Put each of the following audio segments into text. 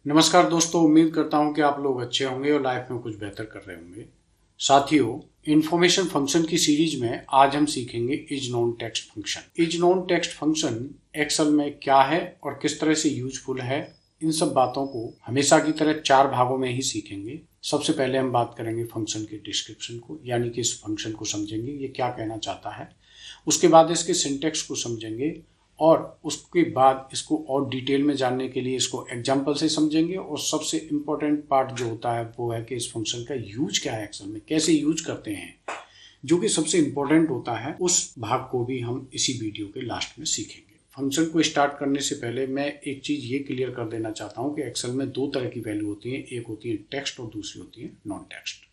नमस्कार दोस्तों, उम्मीद करता हूं कि आप लोग अच्छे होंगे और लाइफ में कुछ बेहतर कर रहे होंगे। साथियों, इंफॉर्मेशन फंक्शन की सीरीज में आज हम सीखेंगे is non text function. Is non text function Excel में क्या है और किस तरह से यूजफुल है, इन सब बातों को हमेशा की तरह 4 भागों में ही सीखेंगे। सबसे पहले हम बात करेंगे फंक्शन के डिस्क्रिप्शन को, यानी कि इस फंक्शन को समझेंगे ये क्या कहना चाहता है। उसके बाद इसके सिंटेक्स को समझेंगे और उसके बाद इसको और डिटेल में जानने के लिए इसको एग्जाम्पल से समझेंगे। और सबसे इम्पोर्टेंट पार्ट जो होता है वो है कि इस फंक्शन का यूज क्या है, एक्सेल में कैसे यूज करते हैं, जो कि सबसे इम्पोर्टेंट होता है। उस भाग को भी हम इसी वीडियो के लास्ट में सीखेंगे। फंक्शन को स्टार्ट करने से पहले मैं एक चीज़ ये क्लियर कर देना चाहता हूँ कि एक्सेल में 2 तरह की वैल्यू होती है, एक होती है टेक्स्ट और दूसरी होती है नॉन टेक्स्ट।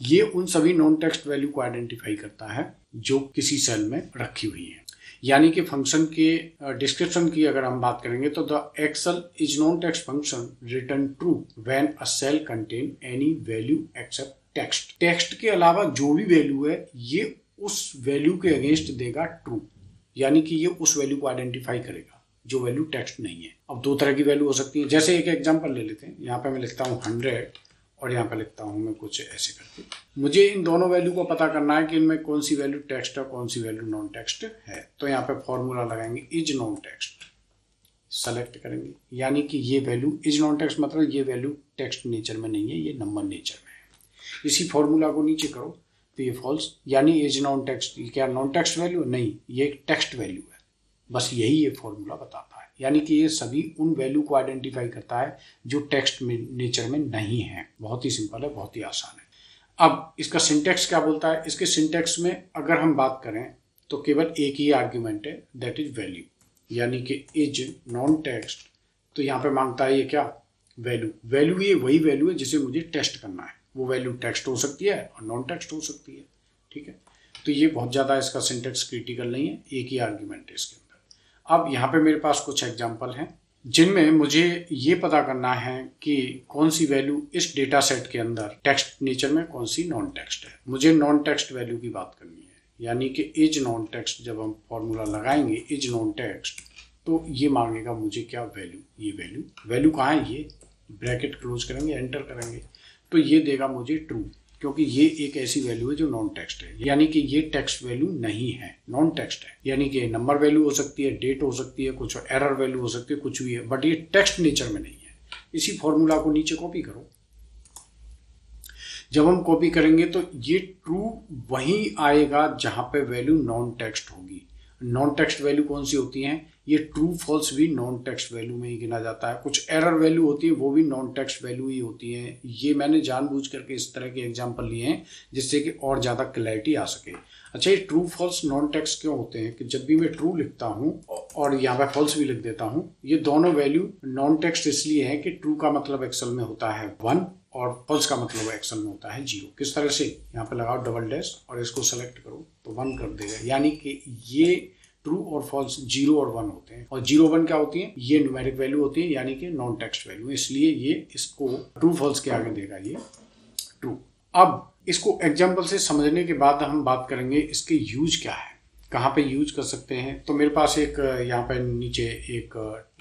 ये उन सभी नॉन टेक्स्ट वैल्यू को आइडेंटिफाई करता है जो किसी सेल में रखी हुई है। यानी कि फंक्शन के डिस्क्रिप्शन की अगर हम बात करेंगे तो the Excel is non text function return true when a cell contain any value except text. Text के अलावा जो भी वैल्यू है ये उस वैल्यू के अगेंस्ट देगा ट्रू, यानी कि ये उस वैल्यू को आइडेंटिफाई करेगा जो वैल्यू टेक्स्ट नहीं है। अब 2 तरह की वैल्यू हो सकती है, जैसे एक एग्जांपल ले लेते हैं। यहाँ पे मैं लिखता हूँ 100 और यहाँ पे लिखता हूँ मैं कुछ ऐसे करके। मुझे इन दोनों वैल्यू को पता करना है कि इनमें कौन सी वैल्यू टेक्स्ट है, कौन सी वैल्यू नॉन टेक्स्ट है। तो यहाँ पे फॉर्मूला लगाएंगे इज नॉन टेक्स्ट, सेलेक्ट करेंगे, यानी कि ये वैल्यू इज नॉन टेक्स्ट मतलब ये वैल्यू टेक्स्ट नेचर में नहीं है, ये नंबर नेचर में है। इसी फॉर्मूला को नीचे करो तो ये फॉल्स, यानी इज नॉन टेक्स्ट। ये क्या नॉन टेक्स्ट वैल्यू नहीं, ये एक टेक्स्ट वैल्यू है। बस यही ये फॉर्मूला बताता है, यानी कि ये सभी उन वैल्यू को आइडेंटिफाई करता है जो टेक्स्ट में नेचर में नहीं है। बहुत ही सिंपल है, बहुत ही आसान है। अब इसका सिंटेक्स क्या बोलता है? इसके सिंटेक्स में अगर हम बात करें तो केवल एक ही आर्ग्यूमेंट है, दैट इज वैल्यू, यानी कि इज नॉन टेक्स्ट। तो यहाँ पे मांगता है ये क्या? वैल्यू। वैल्यू ये वही वैल्यू है जिसे मुझे टेस्ट करना है। वो वैल्यू टेक्स्ट हो सकती है और नॉन टेक्स्ट हो सकती है, ठीक है। तो ये बहुत ज़्यादा इसका सिंटेक्स क्रिटिकल नहीं है, एक ही आर्ग्यूमेंट है इसके। अब यहाँ पे मेरे पास कुछ एग्जाम्पल हैं जिनमें मुझे ये पता करना है कि कौन सी वैल्यू इस डेटा सेट के अंदर टेक्स्ट नेचर में, कौन सी नॉन टेक्स्ट है। मुझे नॉन टेक्स्ट वैल्यू की बात करनी है, यानी कि इज नॉन टेक्स्ट। जब हम फॉर्मूला लगाएंगे इज नॉन टेक्स्ट तो ये मांगेगा मुझे क्या? वैल्यू। ये वैल्यू कहाँ है? ये ब्रैकेट क्लोज करेंगे, एंटर करेंगे तो ये देगा मुझे ट्रू, क्योंकि ये एक ऐसी वैल्यू है जो नॉन टेक्स्ट है, यानी कि ये टेक्स्ट वैल्यू नहीं है, नॉन टेक्स्ट है। यानी कि नंबर वैल्यू हो सकती है, डेट हो सकती है, कुछ एरर वैल्यू हो सकती है, कुछ भी है, बट ये टेक्स्ट नेचर में नहीं है। इसी फॉर्मूला को नीचे कॉपी करो। जब हम कॉपी करेंगे तो ये ट्रू वहीं आएगा जहां पे वैल्यू नॉन टेक्स्ट होगी। नॉन टेक्स्ट वैल्यू कौन सी होती हैं? ये ट्रू फॉल्स भी नॉन टेक्स्ट वैल्यू में ही गिना जाता है। कुछ एरर वैल्यू होती है, वो भी नॉन टेक्स्ट वैल्यू ही होती है। ये मैंने जानबूझ करके इस तरह के एग्जांपल लिए हैं जिससे कि और ज़्यादा क्लैरिटी आ सके। अच्छा, ये ट्रू फॉल्स नॉन टेक्स्ट क्यों होते हैं कि जब भी मैं ट्रू लिखता हूँ और यहाँ पे फॉल्स भी लिख देता हूँ, ये दोनों वैल्यू नॉन टेक्स्ट इसलिए है कि ट्रू का मतलब एक्सेल में होता है 1 और फॉल्स का मतलब एक्सेल में होता है 0। किस तरह से? यहाँ पे लगाओ डबल डैश और इसको सेलेक्ट करो तो 1 कर देगा, यानी कि ये ट्रू और फॉल्स 0 और 1 होते हैं। और 0 1 क्या होती है? ये न्यूमेरिक वैल्यू होती है, यानी कि नॉन टेक्स्ट वैल्यू, इसलिए ये इसको ट्रू फॉल्स के आगे देगा ये ट्रू। अब इसको एग्जाम्पल से समझने के बाद हम बात करेंगे इसके यूज क्या है, कहाँ पे यूज कर सकते हैं। तो मेरे पास एक यहाँ पे नीचे एक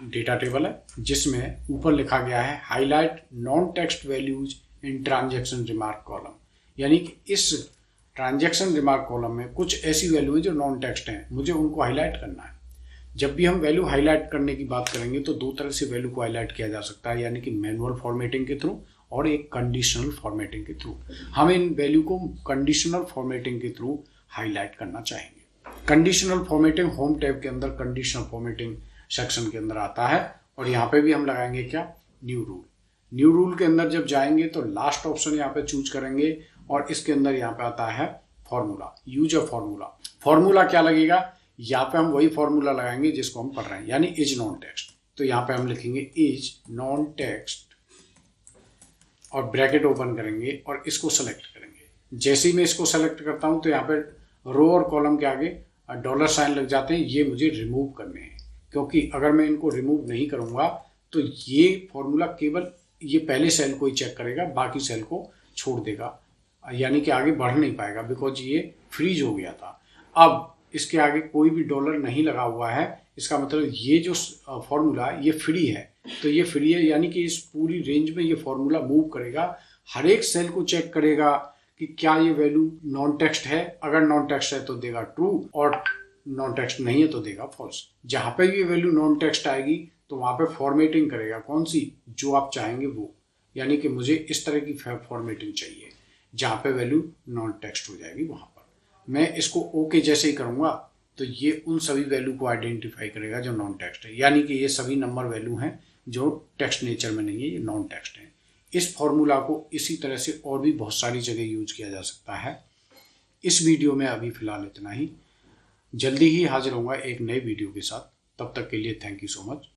डेटा टेबल है जिसमें ऊपर लिखा गया है highlight non text values in transaction remark column, यानी कि इस ट्रांजैक्शन रिमार्क कॉलम में कुछ ऐसी वैल्यू है जो नॉन टेक्स्ट हैं, मुझे उनको हाईलाइट करना है। जब भी हम वैल्यू हाईलाइट करने की बात करेंगे तो 2 तरह से वैल्यू को हाईलाइट किया जा सकता है, यानी कि मैनुअल फॉर्मेटिंग के थ्रू और एक कंडीशनल फॉर्मेटिंग के थ्रू। हम इन वैल्यू को कंडीशनल फॉर्मेटिंग के थ्रू हाईलाइट करना चाहेंगे। कंडीशनल फॉर्मेटिंग होम टैब के अंदर कंडीशनल फॉर्मेटिंग सेक्शन के अंदर आता है और यहाँ पे भी हम लगाएंगे क्या? New rule. न्यू रूल के अंदर जब जाएंगे तो लास्ट ऑप्शन यहाँ पे चूज करेंगे और इसके अंदर यहाँ पे आता है formula, use a formula. Formula क्या लगेगा? यहाँ पे हम वही फॉर्मूला लगाएंगे जिसको हम पढ़ रहे हैं, यानी इज नॉन टेक्स्ट। तो यहाँ पे हम लिखेंगे इज नॉन टेक्स्ट और ब्रैकेट ओपन करेंगे और इसको सेलेक्ट करेंगे। जैसे ही मैं इसको सेलेक्ट करता हूँ तो यहाँ पे रो और कॉलम के आगे डॉलर साइन लग जाते हैं, ये मुझे रिमूव करने हैं, क्योंकि अगर मैं इनको रिमूव नहीं करूँगा तो ये फॉर्मूला केवल ये पहले सेल को ही चेक करेगा, बाकी सेल को छोड़ देगा, यानी कि आगे बढ़ नहीं पाएगा, बिकॉज ये फ्रीज हो गया था। अब इसके आगे कोई भी डॉलर नहीं लगा हुआ है, इसका मतलब ये जो फॉर्मूला ये फ्री है, तो ये फ्री है, यानी कि इस पूरी रेंज में ये फॉर्मूला मूव करेगा, हर एक सेल को चेक करेगा कि क्या ये वैल्यू नॉन टेक्स्ट है। अगर नॉन टेक्स्ट है तो देगा ट्रू, और नॉन टेक्स्ट नहीं है तो देगा फॉल्स। जहां पे ये वैल्यू नॉन टेक्स्ट आएगी तो वहां पे फॉर्मेटिंग करेगा, कौन सी, जो आप चाहेंगे वो। यानी कि मुझे इस तरह की फॉर्मेटिंग चाहिए जहां पे वैल्यू नॉन टेक्स्ट हो जाएगी। वहां पर मैं इसको ओके जैसे ही करूंगा तो ये उन सभी वैल्यू को आइडेंटिफाई करेगा जो नॉन टेक्स्ट है, यानी कि ये सभी नंबर वैल्यू हैं जो टेक्स्ट नेचर में नहीं है, ये नॉन टेक्स्ट है। इस फॉर्मूला को इसी तरह से और भी बहुत सारी जगह यूज किया जा सकता है। इस वीडियो में अभी फिलहाल इतना ही। जल्दी ही हाजिर होऊंगा एक नए वीडियो के साथ। तब तक के लिए थैंक यू सो मच।